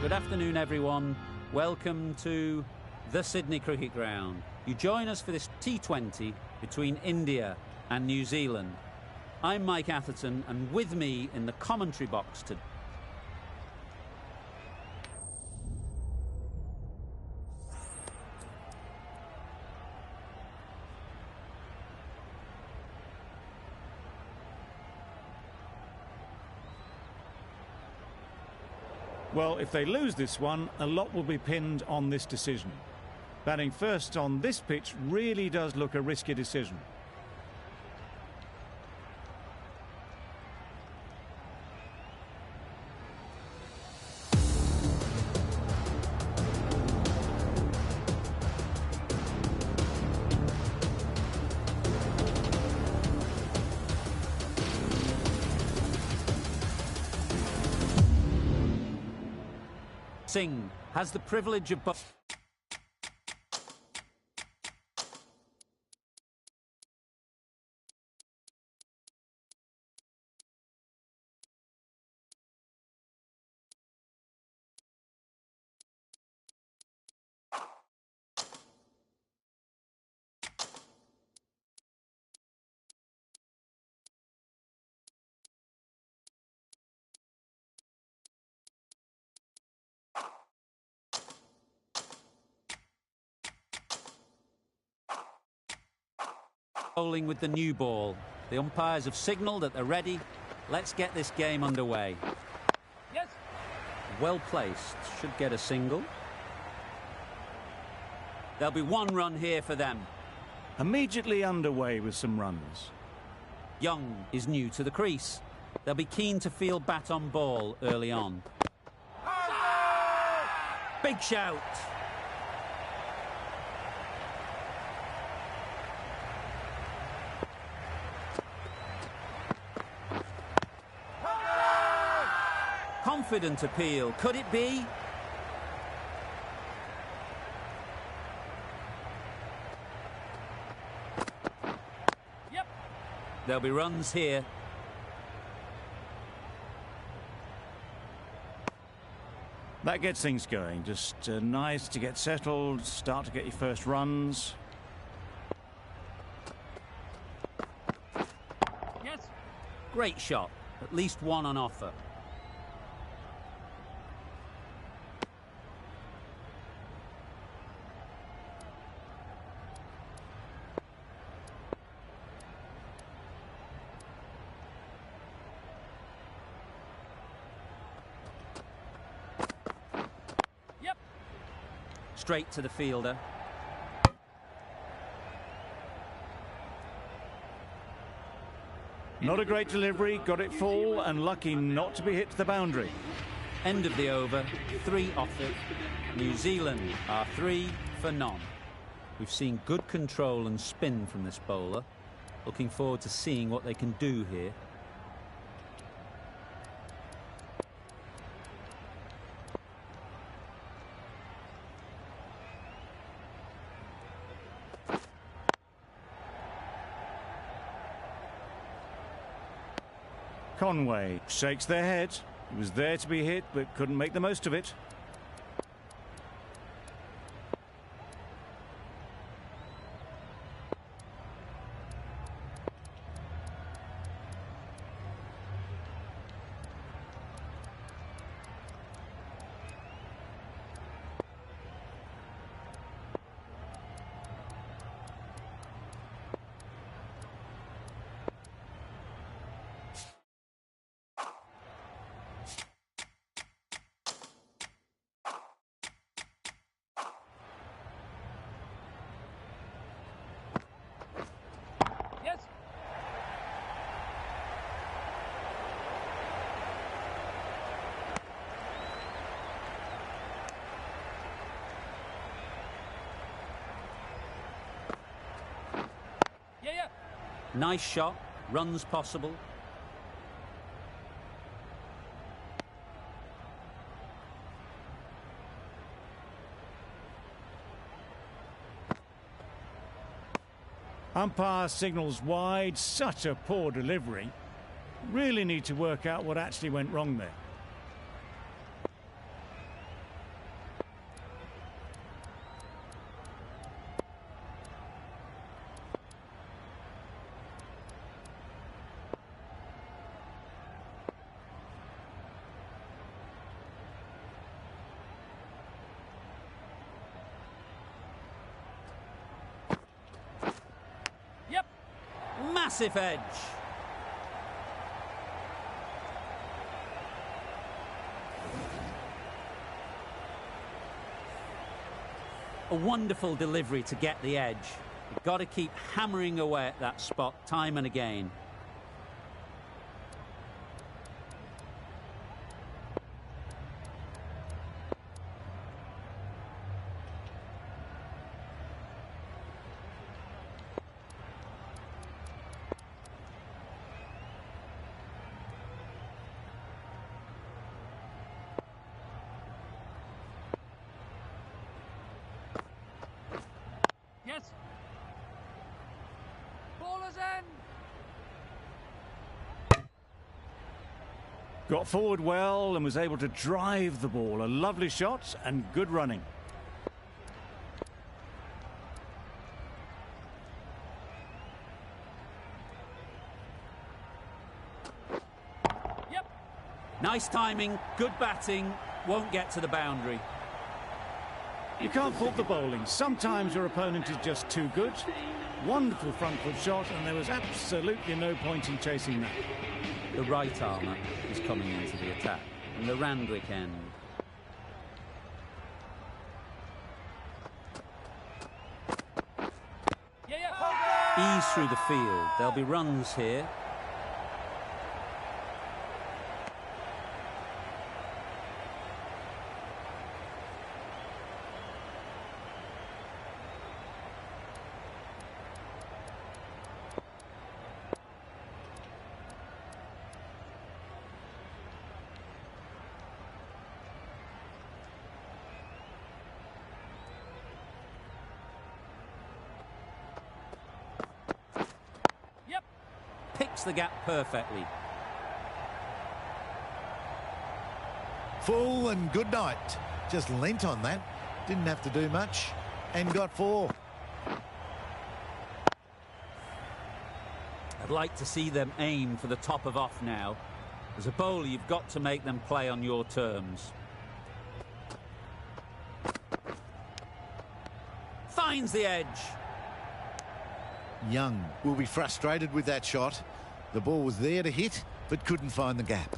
Good afternoon, everyone. Welcome to the Sydney Cricket Ground. You join us for this T20 between India and New Zealand. I'm Mike Atherton, and with me in the commentary box today. Well, if they lose this one, a lot will be pinned on this decision. Batting first on this pitch really does look a risky decision. Singh has the privilege of bowling with the new ball. The umpires have signalled that they're ready. Let's get this game underway. Yes. Well placed. Should get a single. There'll be one run here for them. Immediately underway with some runs. Young is new to the crease. They'll be keen to field bat on ball early on. Big shout. Confident appeal. Could it be? Yep. There'll be runs here. That gets things going. Just nice to get settled, start to get your first runs. Yes. Great shot. At least one on offer. Straight to the fielder. Not a great delivery, got it full and lucky not to be hit to the boundary. End of the over, 3 off it. New Zealand are 3 for none. We've seen good control and spin from this bowler. Looking forward to seeing what they can do here. Conway shakes their head. He was there to be hit, but couldn't make the most of it. Nice shot, runs possible. Umpire signals wide. Such a poor delivery. Really need to work out what actually went wrong there. Impressive edge. A wonderful delivery to get the edge. You've got to keep hammering away at that spot time and again. Yes. Baller's end. Got forward well and was able to drive the ball. A lovely shot and good running. Yep. Nice timing, good batting, won't get to the boundary. You can't fault the bowling. Sometimes your opponent is just too good. Wonderful front foot shot, and there was absolutely no point in chasing that. The right armour is coming into the attack, and the Randwick end. Yeah. Ease through the field. There'll be runs here. Yep. Picks the gap perfectly. Full and good night. Just leant on that. Didn't have to do much. And got 4. I'd like to see them aim for the top of off now. As a bowler, you've got to make them play on your terms. Finds the edge. Young will be frustrated with that shot. The ball was there to hit, but couldn't find the gap.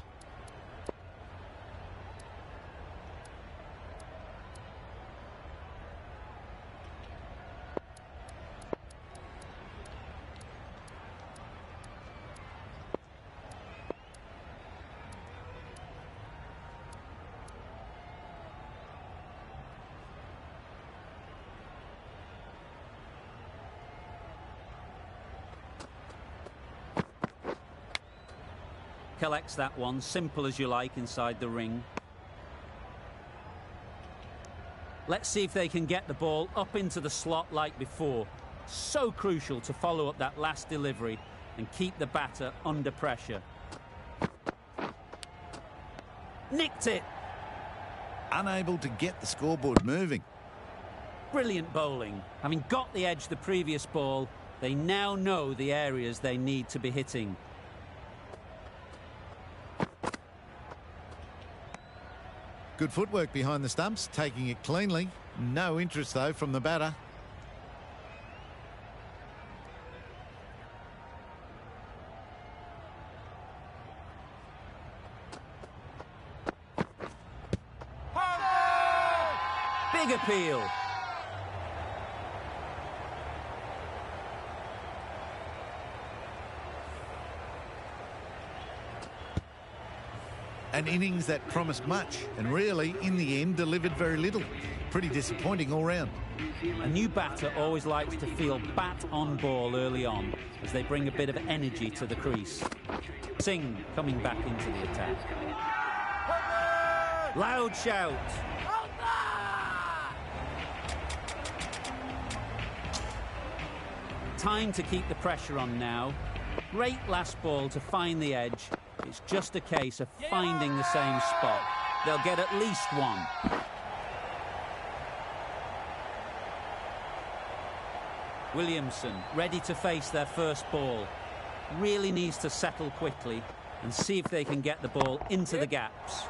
Collects that one, simple as you like, inside the ring. Let's see if they can get the ball up into the slot like before. So crucial to follow up that last delivery and keep the batter under pressure. Nicked it. Unable to get the scoreboard moving. Brilliant bowling. Having got the edge the previous ball, they now know the areas they need to be hitting. Good footwork behind the stumps, taking it cleanly. No interest, though, from the batter. Big appeal. An innings that promised much and really, in the end, delivered very little. Pretty disappointing all round. A new batter always likes to feel bat on ball early on as they bring a bit of energy to the crease. Singh coming back into the attack. Loud shout. Time to keep the pressure on now. Great last ball to find the edge. It's just a case of finding the same spot. They'll get at least one. Williamson ready to face their first ball. Really needs to settle quickly and see if they can get the ball into the gaps.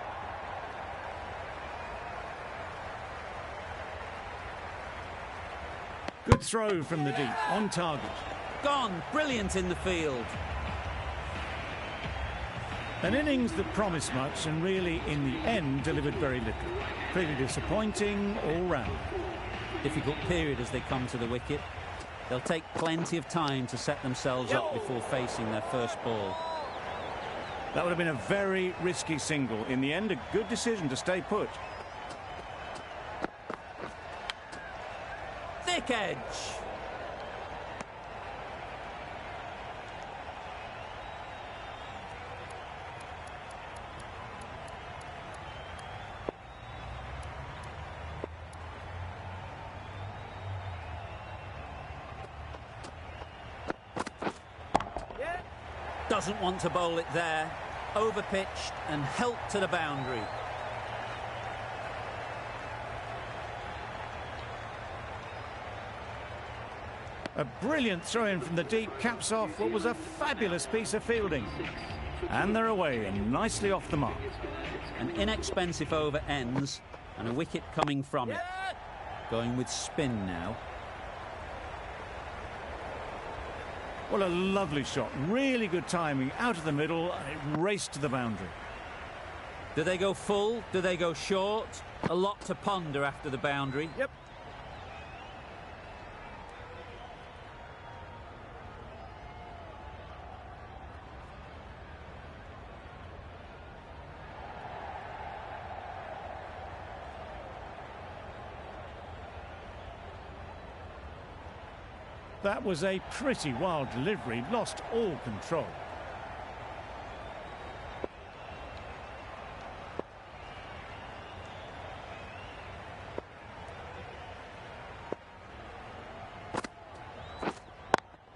Good throw from the deep, on target. Gone. Brilliant in the field. An innings that promised much and really, in the end, delivered very little. Pretty disappointing all round. Difficult period as they come to the wicket. They'll take plenty of time to set themselves up before facing their first ball. That would have been a very risky single. In the end, a good decision to stay put. Thick edge. Doesn't want to bowl it there. Overpitched and helped to the boundary. A brilliant throw-in from the deep caps off what was a fabulous piece of fielding. And they're away and nicely off the mark. An inexpensive over ends and a wicket coming from it. Going with spin now. Well, a lovely shot. Really good timing. Out of the middle and it raced to the boundary. Do they go full? Do they go short? A lot to ponder after the boundary. Yep. That was a pretty wild delivery, lost all control.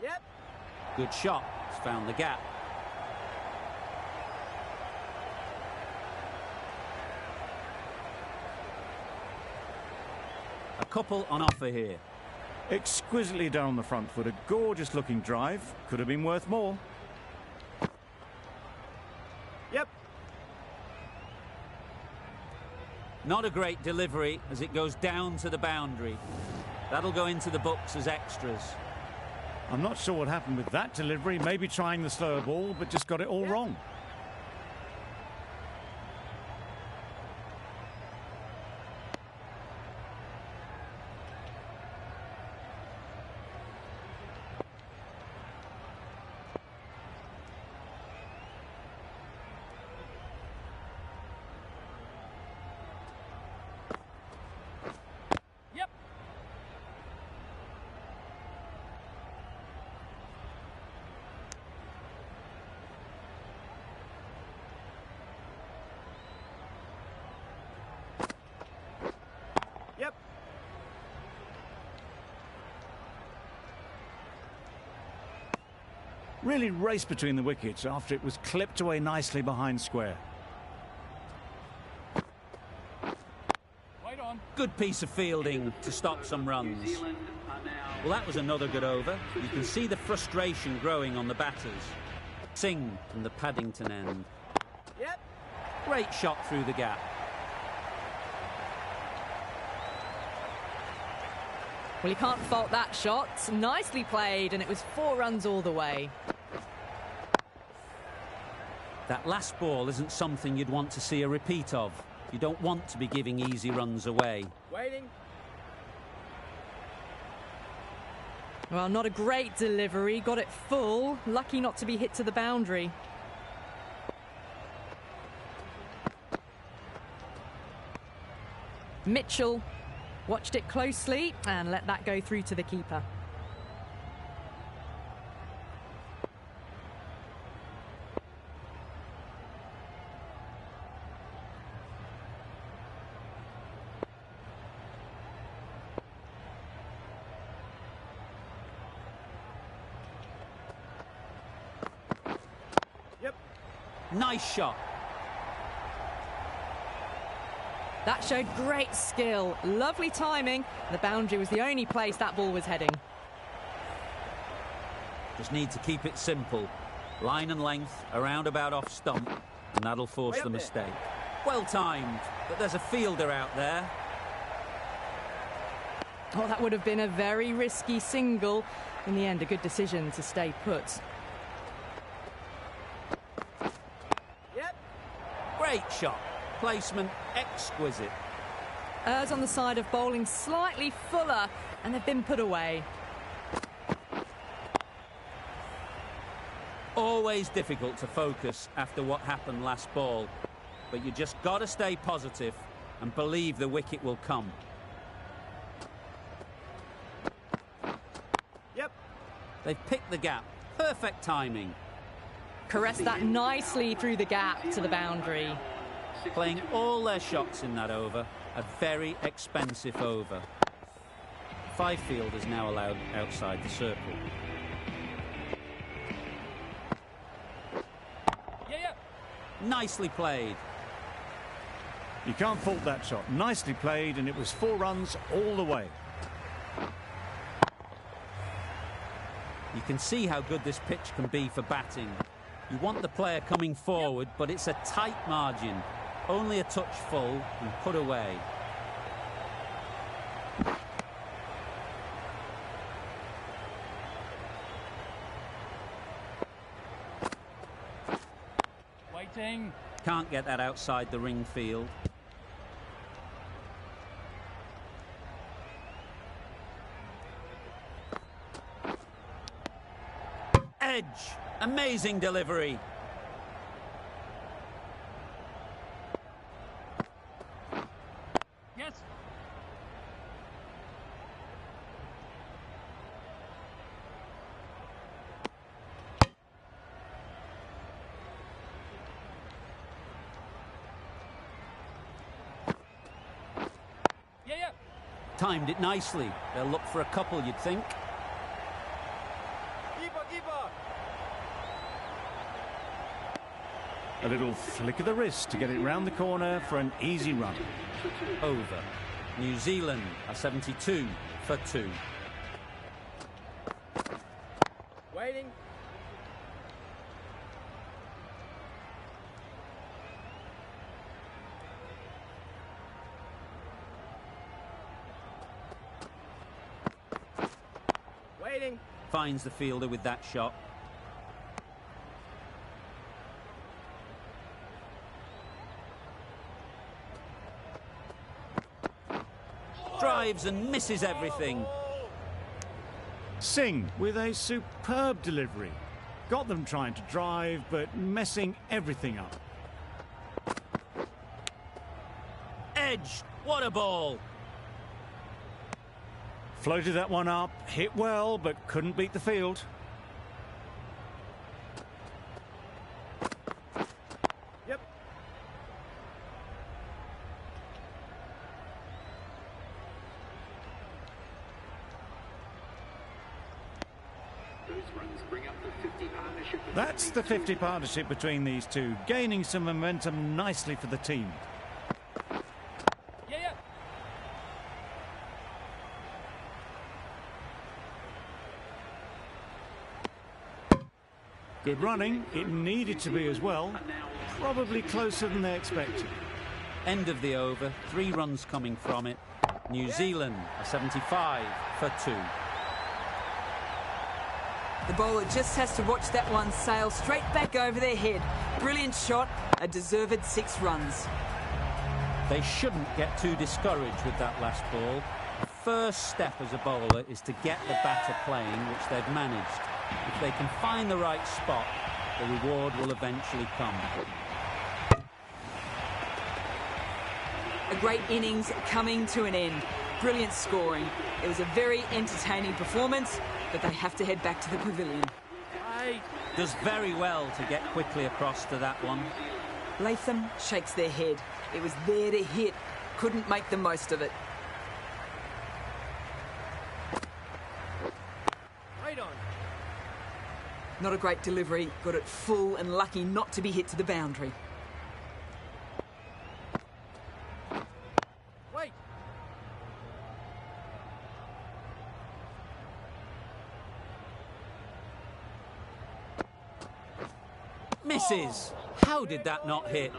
Yep. Good shot. It's found the gap. A couple on offer here. Exquisitely down the front foot, a gorgeous looking drive. Could have been worth more. Yep. Not a great delivery as it goes down to the boundary. That'll go into the books as extras. I'm not sure what happened with that delivery. Maybe trying the slower ball, but just got it all wrong. Really raced between the wickets after it was clipped away nicely behind square. Right on. Good piece of fielding to stop some runs. Well, that was another good over. You can see the frustration growing on the batters. Singh from the Paddington end. Yep. Great shot through the gap. Well, you can't fault that shot. Nicely played, and it was 4 runs all the way. That last ball isn't something you'd want to see a repeat of. You don't want to be giving easy runs away. Waiting. Well, not a great delivery. Got it full. Lucky not to be hit to the boundary. Mitchell watched it closely and let that go through to the keeper. Nice shot. That showed great skill. Lovely timing. The boundary was the only place that ball was heading. Just need to keep it simple. Line and length, around about off stump, and that'll force the mistake. Well timed, but there's a fielder out there. Oh, that would have been a very risky single. In the end, a good decision to stay put. Yep. Great shot. Placement exquisite. Errs on the side of bowling slightly fuller, and they've been put away. Always difficult to focus after what happened last ball, but you just got to stay positive and believe the wicket will come. Yep. They've picked the gap. Perfect timing. Caressed that nicely through the gap to the boundary. Playing all their shots in that over. A very expensive over. 5 fielders now allowed outside the circle. Yeah. Nicely played. You can't fault that shot. Nicely played, and it was 4 runs all the way. You can see how good this pitch can be for batting. You want the player coming forward, but it's a tight margin. Only a touch full and put away. Waiting. Can't get that outside the ring field. Edge. Amazing delivery. Yes. Yeah. Timed it nicely. They'll look for a couple, you'd think. Keeper. A little flick of the wrist to get it round the corner for an easy run. Over. New Zealand are 72 for 2. Waiting. Waiting. Finds the fielder with that shot. Drives and misses everything. Singh with a superb delivery. Got them trying to drive, but messing everything up. Edge. What a ball. Floated that one up, hit well, but couldn't beat the field. Yep. That's the 50 partnership between these two, gaining some momentum nicely for the team. Yeah. Good running. It needed to be as well. Probably closer than they expected. End of the over. 3 runs coming from it. New Zealand are 75 for 2. The bowler just has to watch that one sail straight back over their head. Brilliant shot, a deserved 6 runs. They shouldn't get too discouraged with that last ball. The first step as a bowler is to get the batter playing, which they've managed. If they can find the right spot, the reward will eventually come. A great innings coming to an end. Brilliant scoring. It was a very entertaining performance, but they have to head back to the pavilion. Does very well to get quickly across to that one. Latham shakes their head. It was there to hit. Couldn't make the most of it. Right on. Not a great delivery. Got it full and lucky not to be hit to the boundary. Wait. Misses. How did that not hit?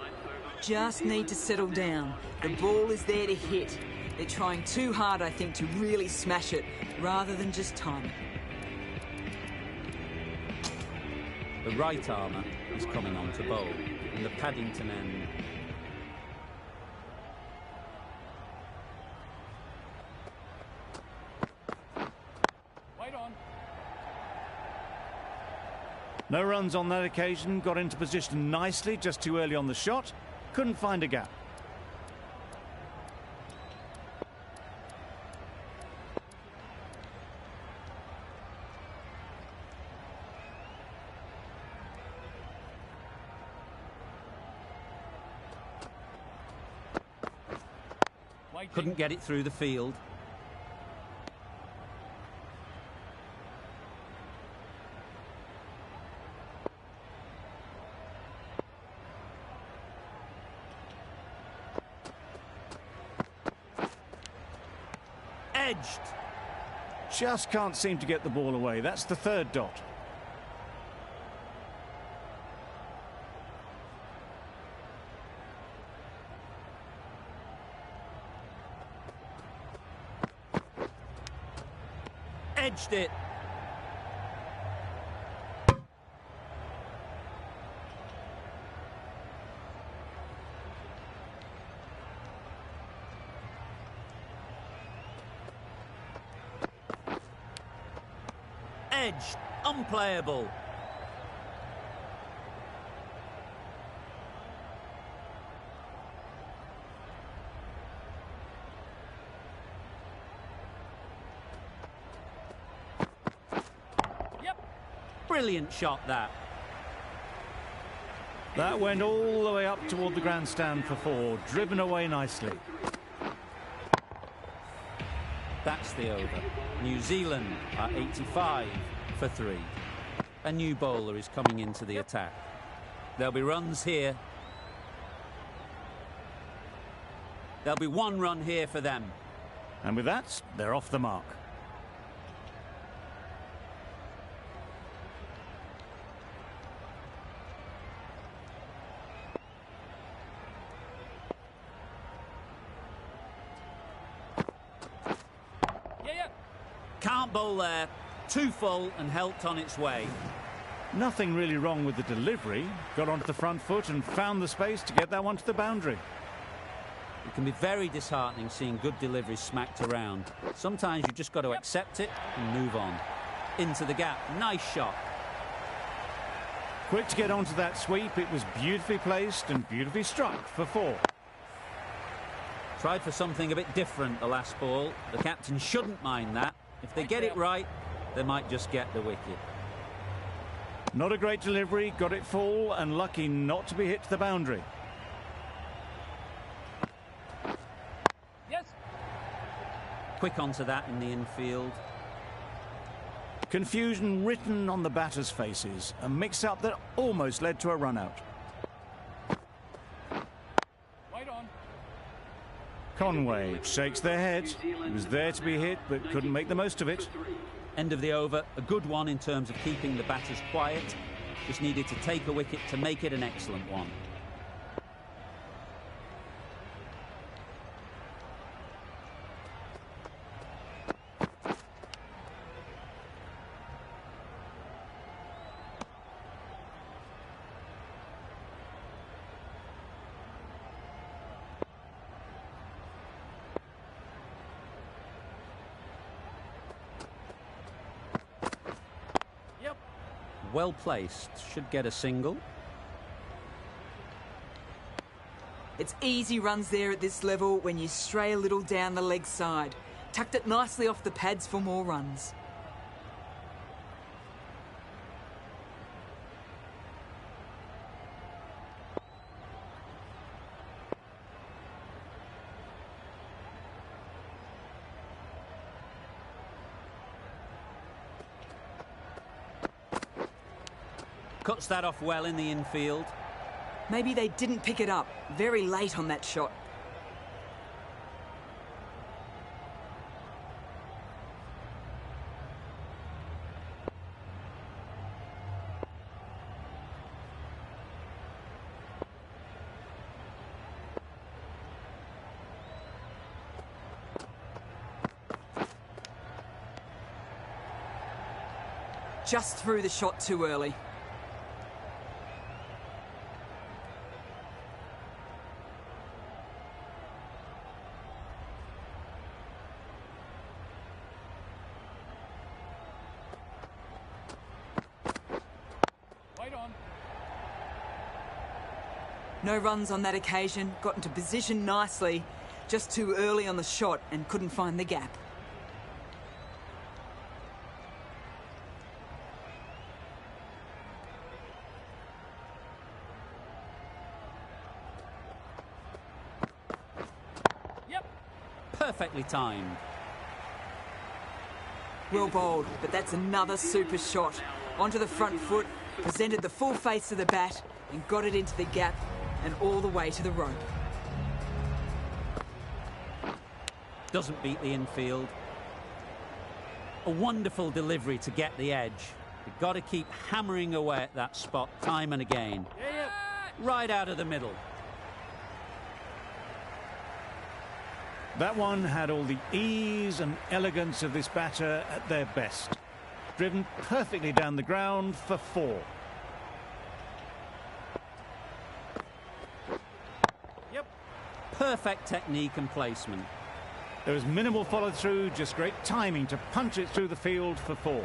Just need to settle down. The ball is there to hit. They're trying too hard, I think, to really smash it, rather than just time it. The right armour is coming on to bowl in the Paddington end. Wait on. No runs on that occasion, got into position nicely, just too early on the shot. Couldn't find a gap. Waiting. Couldn't get it through the field. Edged. Just can't seem to get the ball away. That's the third dot. Edged it. Edged. Unplayable. Yep. Brilliant shot, that. That went all the way up toward the grandstand for four, driven away nicely. That's the over. New Zealand are 85 for 3. A new bowler is coming into the attack. There'll be runs here. There'll be 1 run here for them. And with that, they're off the mark. Yeah. Can't bowl there. Too full and helped on its way. Nothing really wrong with the delivery. Got onto the front foot and found the space to get that one to the boundary. It can be very disheartening seeing good deliveries smacked around. Sometimes you've just got to accept it and move on. Into the gap. Nice shot. Quick to get onto that sweep. It was beautifully placed and beautifully struck for 4. Tried for something a bit different the last ball. The captain shouldn't mind that. If they get it right, they might just get the wicket. Not a great delivery, got it full and lucky not to be hit to the boundary. Yes. Quick onto that in the infield. Confusion written on the batters' faces. A mix-up that almost led to a run-out. Wait on. Conway shakes their head. He was there to be hit, but couldn't make the most of it. End of the over. A good one in terms of keeping the batters quiet. Just needed to take a wicket to make it an excellent one. Yep. Well placed. Should get a single. It's easy runs there at this level when you stray a little down the leg side. Tucked it nicely off the pads for more runs. Cuts that off well in the infield. Maybe they didn't pick it up. Very late on that shot. just threw the shot too early. Wait on. No runs on that occasion, got into position nicely, just too early on the shot and couldn't find the gap. Yep. Perfectly timed. Well bowled, but that's another super shot. Onto the front foot, presented the full face of the bat and got it into the gap and all the way to the rope. Doesn't beat the infield. A wonderful delivery to get the edge. You've got to keep hammering away at that spot time and again. Yeah, yeah. Right out of the middle. That one had all the ease and elegance of this batter at their best. Driven perfectly down the ground for 4. Yep. Perfect technique and placement. There was minimal follow-through, just great timing to punch it through the field for 4.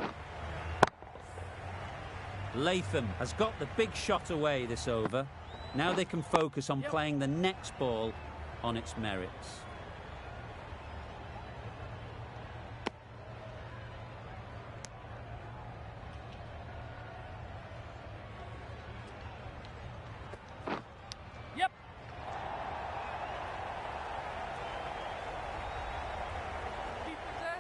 Latham has got the big shot away this over. Now they can focus on playing the next ball on its merits. Yep. Keep it there.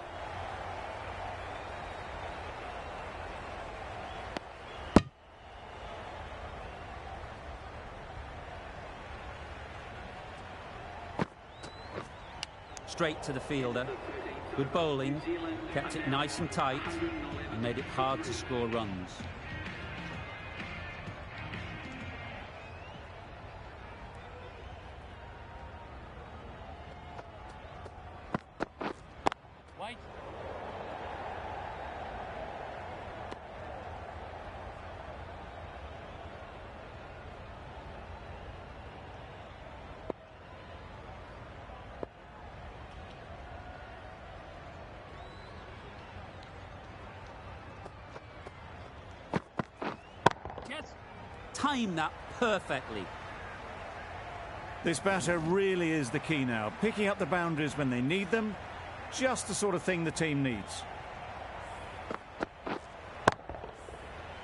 Straight to the fielder. Good bowling. Kept it nice and tight and made it hard to score runs. Wait. Yes. Time that perfectly. This batter really is the key now, picking up the boundaries when they need them. Just the sort of thing the team needs.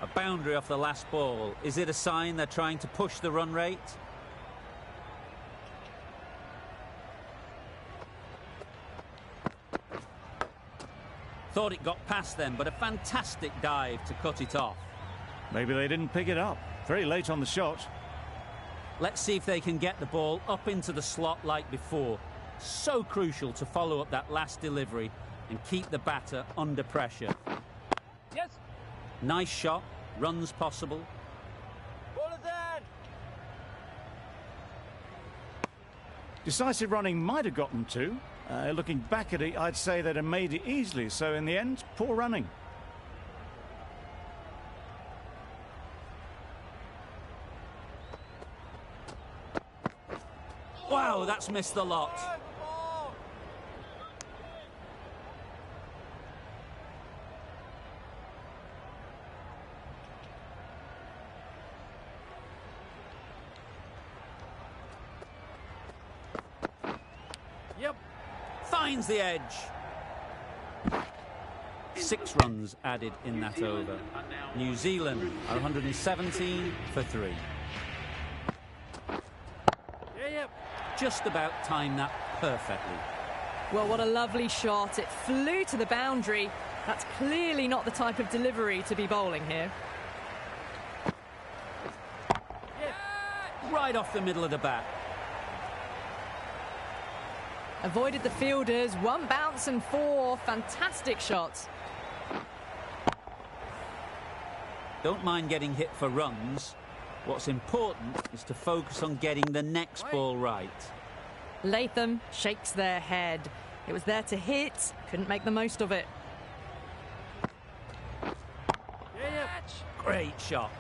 A boundary off the last ball. Is it a sign they're trying to push the run rate? Thought it got past them, but a fantastic dive to cut it off. Maybe they didn't pick it up. Very late on the shot. Let's see if they can get the ball up into the slot like before. So crucial to follow up that last delivery and keep the batter under pressure. Yes. Nice shot, runs possible. Ball is in. Decisive running might have got them to. Looking back at it, I'd say they'd have made it easily. So in the end, poor running. Wow, that's missed the lot. Yep. Finds the edge. 6 runs added in that over. New Zealand are 117 for 3. Yeah, yeah. Just about timed that perfectly. Well, what a lovely shot. It flew to the boundary. That's clearly not the type of delivery to be bowling here. Right off the middle of the bat. Avoided the fielders. 1 bounce and 4. Fantastic shots. Don't mind getting hit for runs. What's important is to focus on getting the next ball right. Latham shakes their head. It was there to hit. Couldn't make the most of it. Great shot.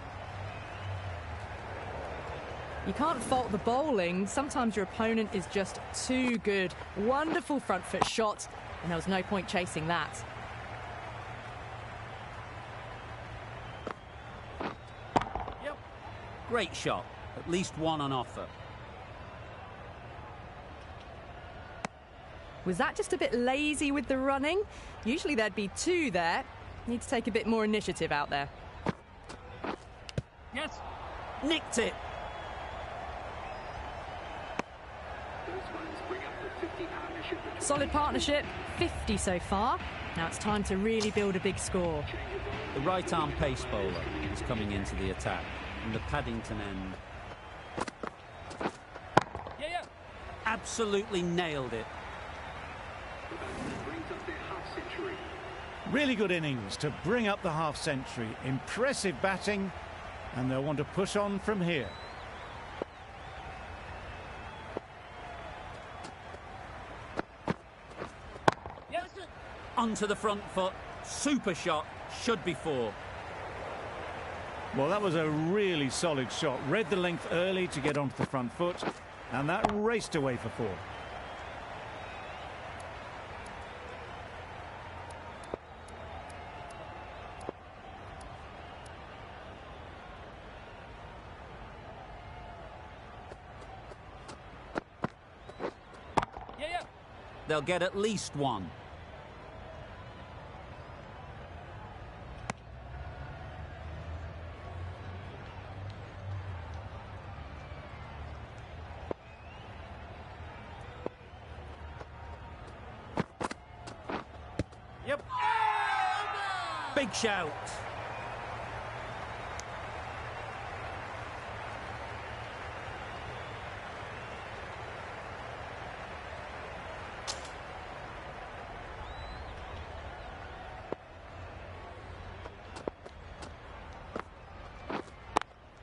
You can't fault the bowling. Sometimes your opponent is just too good. Wonderful front foot shot, and there was no point chasing that. Yep. Great shot. At least one on offer. Was that just a bit lazy with the running? Usually there'd be two there. Need to take a bit more initiative out there. Yes. Nicked it. Solid partnership, 50 so far. Now it's time to really build a big score. The right-arm pace bowler is coming into the attack from the Paddington end. Yeah. Absolutely nailed it. Really good innings to bring up the half-century. Impressive batting, and they'll want to push on from here. Yes. Onto the front foot. Super shot. Should be four. Well, that was a really solid shot. Read the length early to get onto the front foot, and that raced away for four. Yeah. They'll get at least one. Yep. Big shout.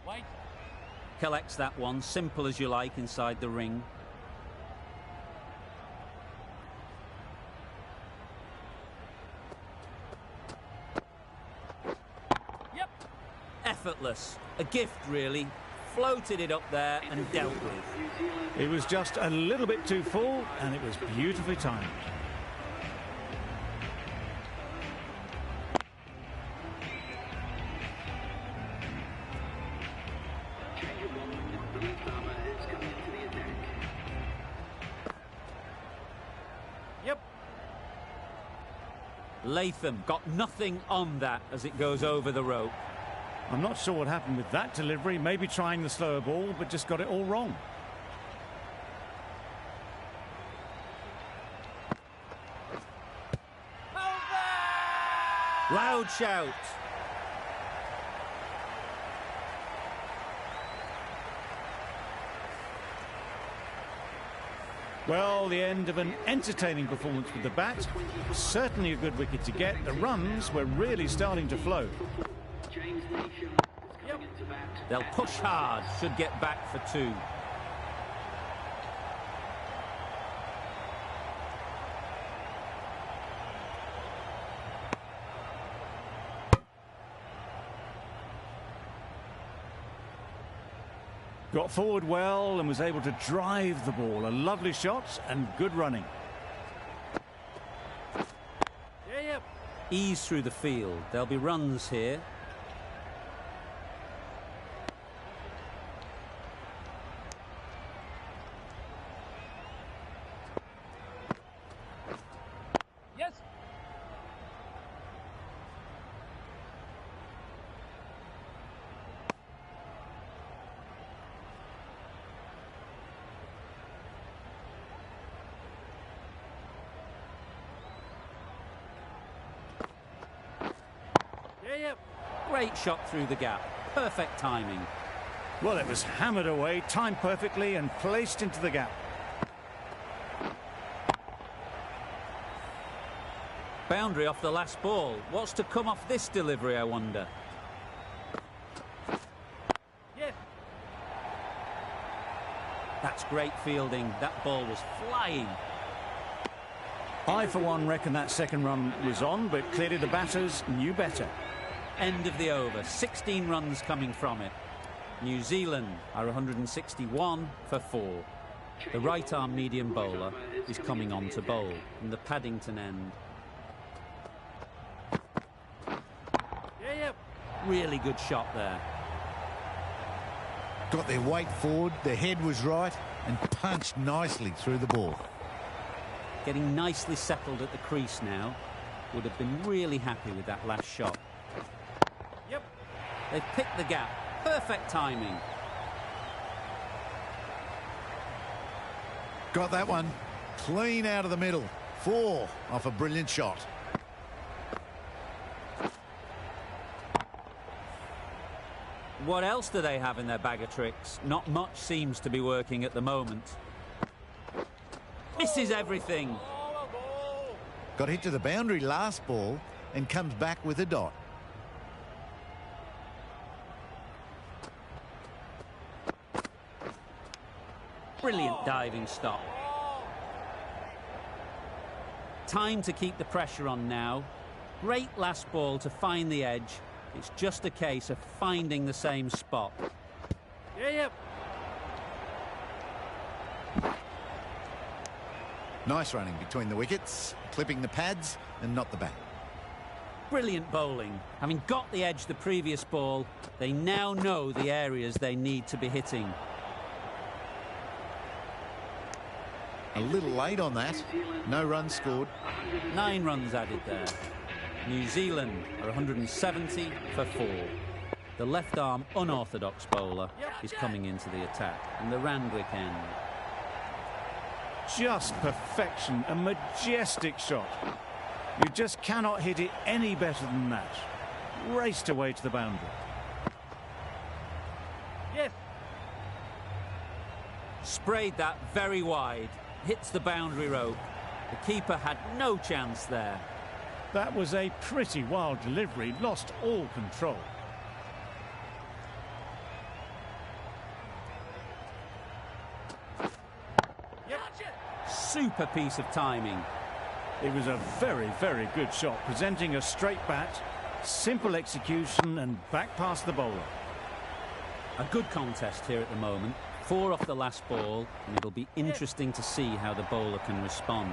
Wait. Collects that one, simple as you like, inside the ring. Yep. Effortless. A gift, really. Floated it up there and dealt with. It was just a little bit too full, and it was beautifully timed. Yep. Latham got nothing on that as it goes over the rope. I'm not sure what happened with that delivery. Maybe trying the slower ball, but just got it all wrong. Loud shout. Well, the end of an entertaining performance with the bat. Certainly a good wicket to get. The runs were really starting to flow. They'll push hard, should get back for two. Got forward well and was able to drive the ball. A lovely shot and good running. Yeah. Ease through the field. There'll be runs here. Yes. Yeah. Great shot through the gap. Perfect timing. Well, it was hammered away, timed perfectly and placed into the gap. Boundary off the last ball. What's to come off this delivery, I wonder? Yeah. That's great fielding. That ball was flying. I, for one, reckon that second run was on, but clearly the batters knew better. End of the over. 16 runs coming from it. New Zealand are 161 for 4. The right-arm medium bowler is coming on to bowl in the Paddington end. Yeah. Really good shot there. Got their weight forward, their head was right, and punched nicely through the ball. Getting nicely settled at the crease now. Would have been really happy with that last shot. Yep. They've picked the gap. Perfect timing. Got that one. Clean out of the middle. 4 off a brilliant shot. What else do they have in their bag of tricks? Not much seems to be working at the moment. Misses everything. Got hit to the boundary last ball and comes back with a dot. Brilliant diving stop. Time to keep the pressure on now. Great last ball to find the edge. It's just a case of finding the same spot. Yeah. Nice running between the wickets, clipping the pads and not the bat. Brilliant bowling. Having got the edge the previous ball, they now know the areas they need to be hitting. A little late on that. No runs scored. 9 runs added there. New Zealand are 170 for 4. The left-arm unorthodox bowler is coming into the attack in the Randwick end. Just perfection, a majestic shot. You just cannot hit it any better than that. Raced away to the boundary. Yes. Sprayed that very wide. Hits the boundary rope. The keeper had no chance there. That was a pretty wild delivery, lost all control. Yep. Super piece of timing. It was a very, very good shot, presenting a straight bat, simple execution and back past the bowler. A good contest here at the moment. 4 off the last ball, and it'll be interesting to see how the bowler can respond.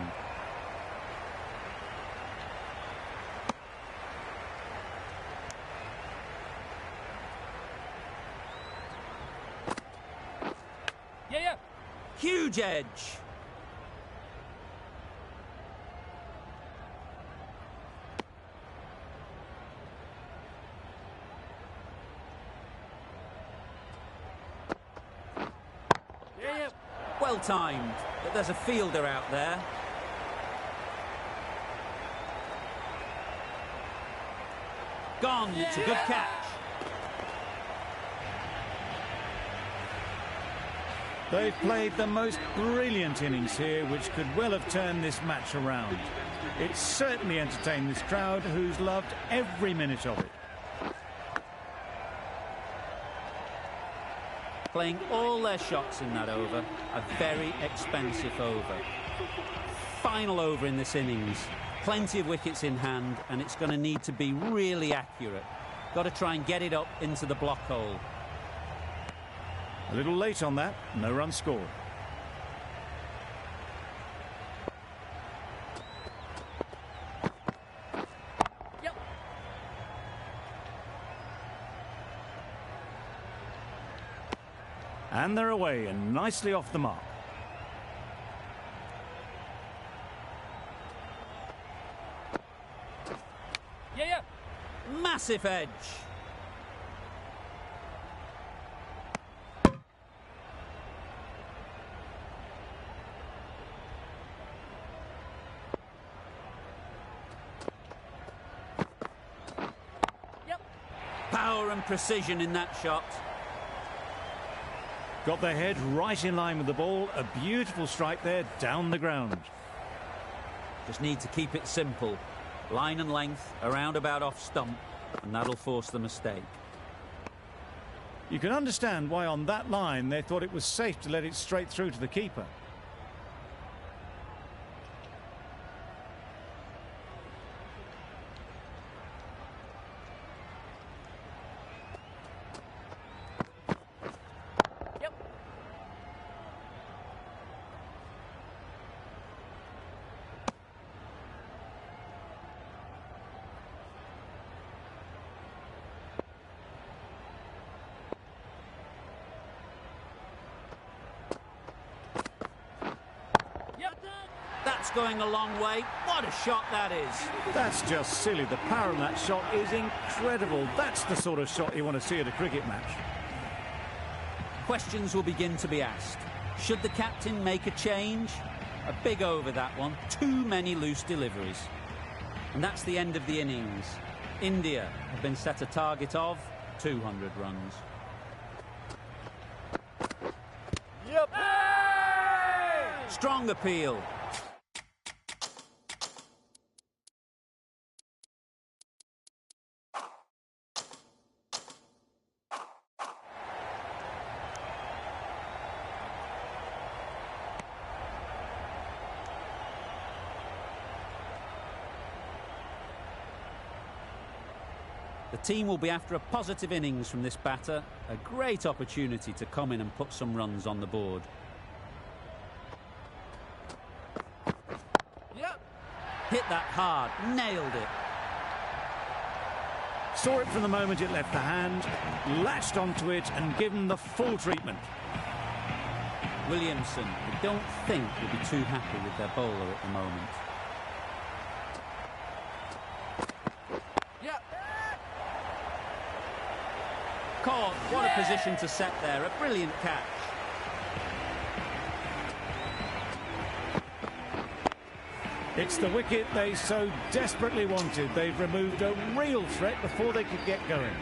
Yeah. Huge edge. Yeah. Well timed, but there's a fielder out there. Gone, it's a good catch. They've played the most brilliant innings here, which could well have turned this match around. It certainly entertained this crowd, who's loved every minute of it. Playing all their shots in that over. A very expensive over. Final over in this innings. Plenty of wickets in hand, and it's going to need to be really accurate. Got to try and get it up into the block hole. A little late on that, no run scored. Yep. And they're away and nicely off the mark. Yeah. Massive edge. Power and precision in that shot. Got their head right in line with the ball. A beautiful strike there down the ground. Just need to keep it simple. Line and length, around about off stump, and that'll force the mistake. You can understand why on that line they thought it was safe to let it straight through to the keeper. That's going a long way. What a shot that is. That's just silly. The power of that shot is incredible. That's the sort of shot you want to see at a cricket match. Questions will begin to be asked. Should the captain make a change? A big over, that one. Too many loose deliveries. And that's the end of the innings. India have been set a target of 200 runs. Yep. Strong appeal. The team will be after a positive innings from this batter. A great opportunity to come in and put some runs on the board. Yep. Hit that hard, nailed it. Saw it from the moment it left the hand, latched onto it and given the full treatment. Williamson, I don't think, will be too happy with their bowler at the moment. Yep. Caught, what a position to set there, a brilliant catch. It's the wicket they so desperately wanted. They've removed a real threat before they could get going.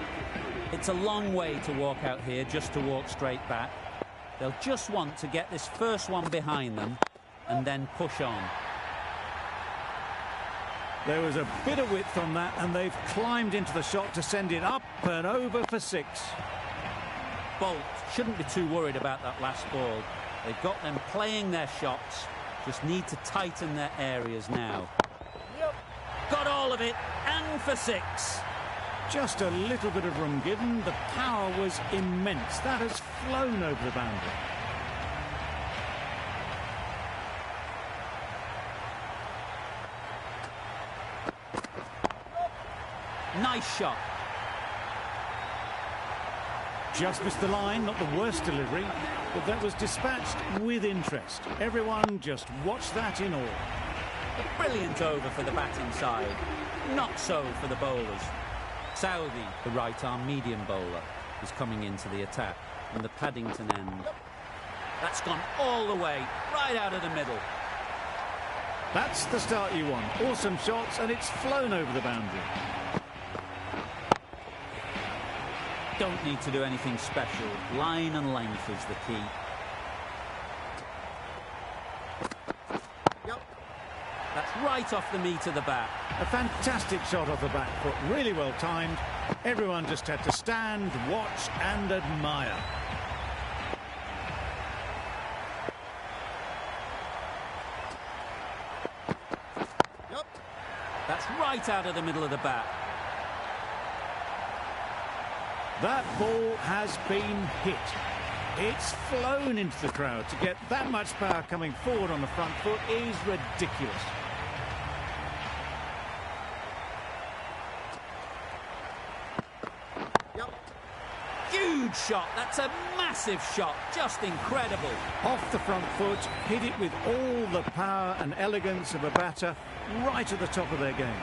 It's a long way to walk out here just to walk straight back. They'll just want to get this first one behind them and then push on. There was a bit of width on that and they've climbed into the shot to send it up and over for 6. Bolt shouldn't be too worried about that last ball. They've got them playing their shots, just need to tighten their areas now. Yep. Got all of it, and for 6. Just a little bit of room given. The power was immense. That has flown over the boundary. Nice shot. Just missed the line, not the worst delivery, but that was dispatched with interest. Everyone just watched that in awe. A brilliant over for the batting side. Not so for the bowlers. Saudi, the right-arm medium bowler, is coming into the attack from the Paddington end. That's gone all the way, right out of the middle. That's the start you want. Awesome shots, and it's flown over the boundary. Don't need to do anything special. Line and length is the key. Yep. That's right off the meat of the bat. A fantastic shot off the back foot, really well timed. Everyone just had to stand, watch and admire. Yep. That's right out of the middle of the bat. That ball has been hit. It's flown into the crowd. To get that much power coming forward on the front foot is ridiculous. Yep. Huge shot. That's a massive shot. Just incredible. Off the front foot, hit it with all the power and elegance of a batter right at the top of their game.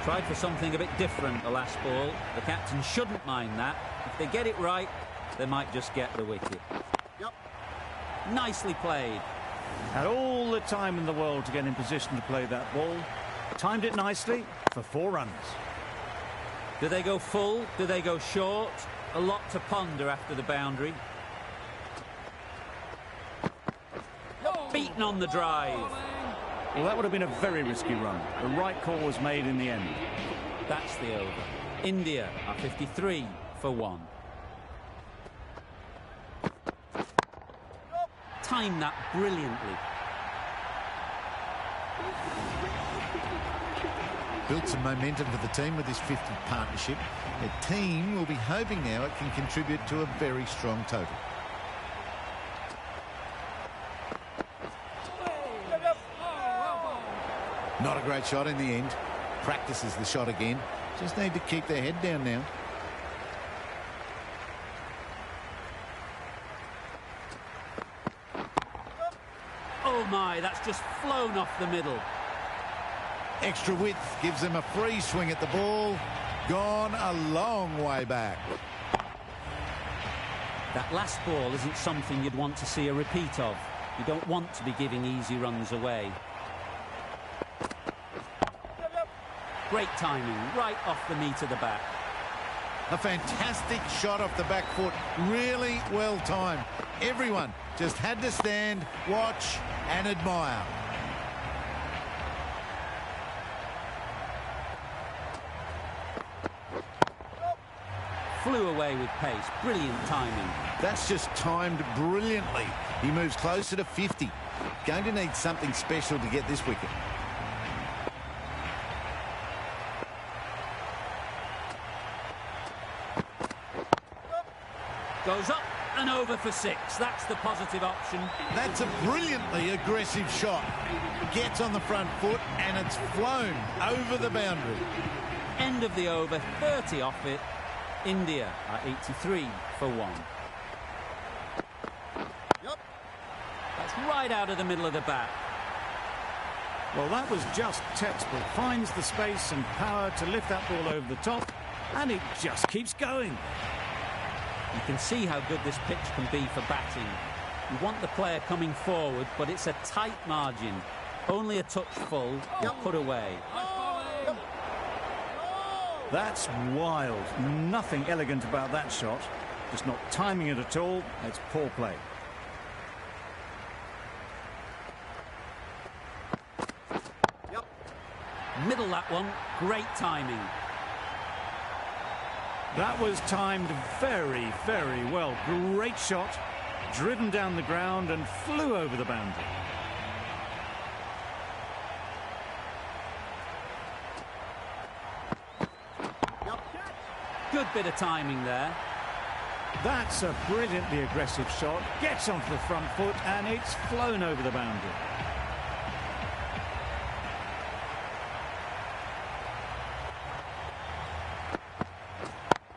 Tried for something a bit different the last ball. The captain shouldn't mind that. If they get it right, they might just get the wicket. Yep. Nicely played. Had all the time in the world to get in position to play that ball. Timed it nicely for 4 runs. Do they go full? Do they go short? A lot to ponder after the boundary. Beaten on the drive. Well, that would have been a very risky run. The right call was made in the end. That's the over. India are 53 for 1. Timed that brilliantly. Built some momentum for the team with this 50 partnership. The team will be hoping now it can contribute to a very strong total. Not a great shot in the end. Practices the shot again. Just need to keep their head down now. Oh my, my, that's just flown off the middle. Extra width gives them a free swing at the ball. Gone a long way back. That last ball isn't something you'd want to see a repeat of. You don't want to be giving easy runs away. Great timing, right off the meat of the bat. A fantastic shot off the back foot. Really well timed. Everyone just had to stand, watch and admire. Flew away with pace. Brilliant timing. That's just timed brilliantly. He moves closer to 50. Going to need something special to get this wicket. Goes up and over for 6. That's the positive option. That's a brilliantly aggressive shot. Gets on the front foot and it's flown over the boundary. End of the over, 30 off it. India are 83 for 1. Yep. That's right out of the middle of the bat. Well, that was just textbook. Finds the space and power to lift that ball over the top, and it just keeps going. You can see how good this pitch can be for batting. You want the player coming forward, but it's a tight margin. Only a touch full, put away. That's wild. Nothing elegant about that shot. Just not timing it at all. It's poor play. Yep. Middle that one, great timing. That was timed very, very well. Great shot. Driven down the ground and flew over the boundary. Good bit of timing there. That's a brilliantly aggressive shot. Gets onto the front foot and it's flown over the boundary.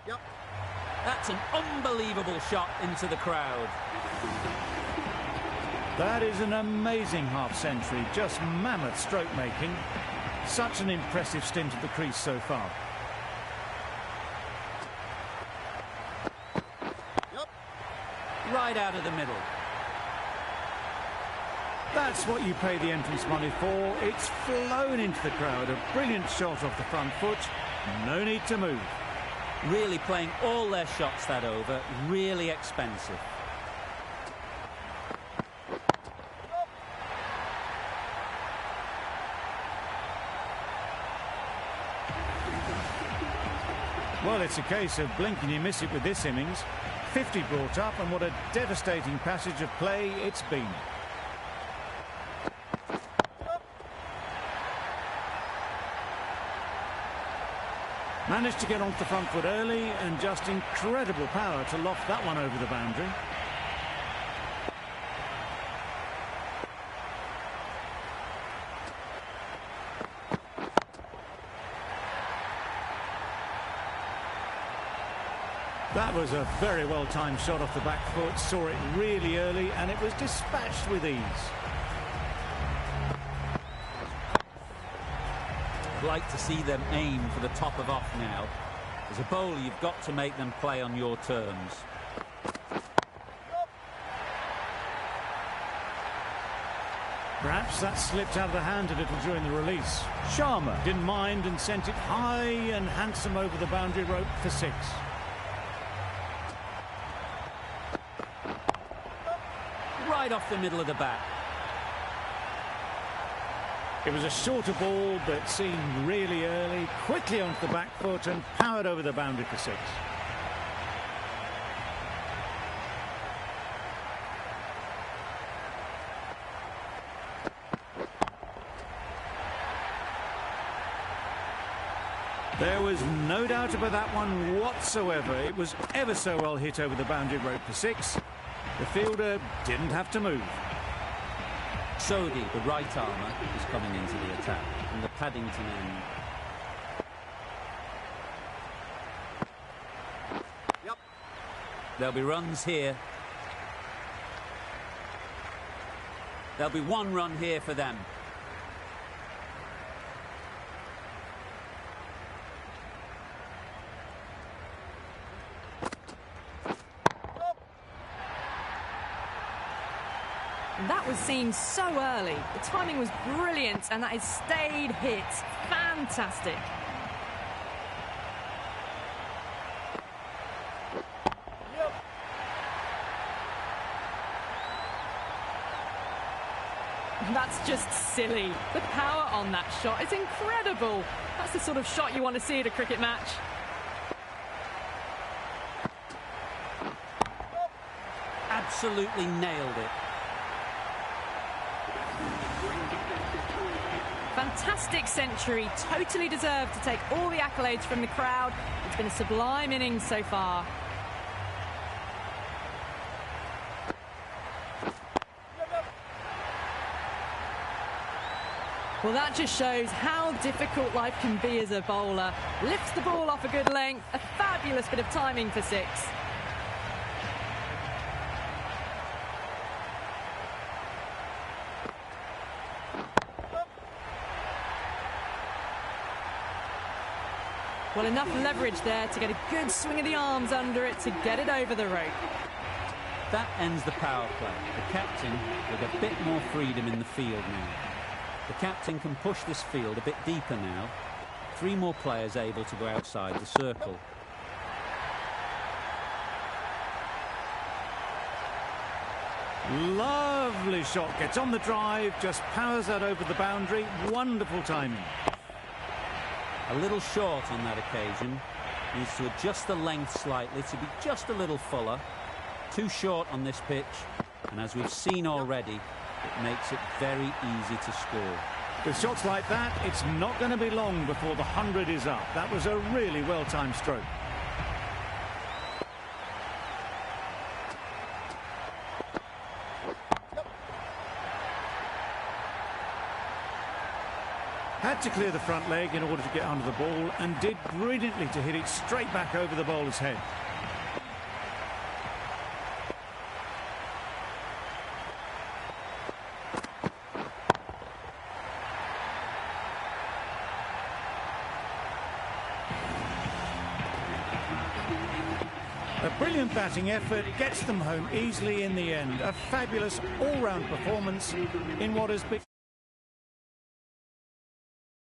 Yep. That's an unbelievable shot into the crowd. That is an amazing half-century. Just mammoth stroke making. Such an impressive stint at the crease so far. Right out of the middle. That's what you pay the entrance money for. It's flown into the crowd. A brilliant shot off the front foot. No need to move. Really playing all their shots that over. Really expensive. Well, it's a case of blink and you miss it with this innings. 50 brought up, and what a devastating passage of play it's been. Managed to get onto the front foot early, and just incredible power to loft that one over the boundary. That was a very well-timed shot off the back foot. Saw it really early and it was dispatched with ease. I'd like to see them aim for the top of off now. As a bowler, you've got to make them play on your terms. Perhaps that slipped out of the hand a little during the release. Sharma didn't mind and sent it high and handsome over the boundary rope for 6. Right off the middle of the bat. It was a shorter ball, but seen really early, quickly onto the back foot and powered over the boundary for 6. There was no doubt about that one whatsoever. It was ever so well hit over the boundary rope for 6. The fielder didn't have to move. Sodhi, the right armour, is coming into the attack from the Paddington end. Yep. There'll be runs here. There'll be one run here for them. That was seen so early. The timing was brilliant, and that is stayed hit. Fantastic. That's just silly. The power on that shot is incredible. That's the sort of shot you want to see at a cricket match. Absolutely nailed it. Fantastic century, totally deserved to take all the accolades from the crowd. It's been a sublime innings so far. Well, that just shows how difficult life can be as a bowler. Lifts the ball off a good length, a fabulous bit of timing for six. Well, enough leverage there to get a good swing of the arms under it to get it over the rope. That ends the power play. The captain with a bit more freedom in the field now. The captain can push this field a bit deeper now. 3 more players able to go outside the circle. Lovely shot, gets on the drive, just powers that over the boundary. Wonderful timing. A little short on that occasion. Needs to adjust the length slightly to be just a little fuller. Too short on this pitch, and as we've seen already, it makes it very easy to score. With shots like that, it's not going to be long before the 100 is up. That was a really well-timed stroke. Had to clear the front leg in order to get under the ball, and did brilliantly to hit it straight back over the bowler's head. A brilliant batting effort gets them home easily in the end. A fabulous all-round performance in what has been...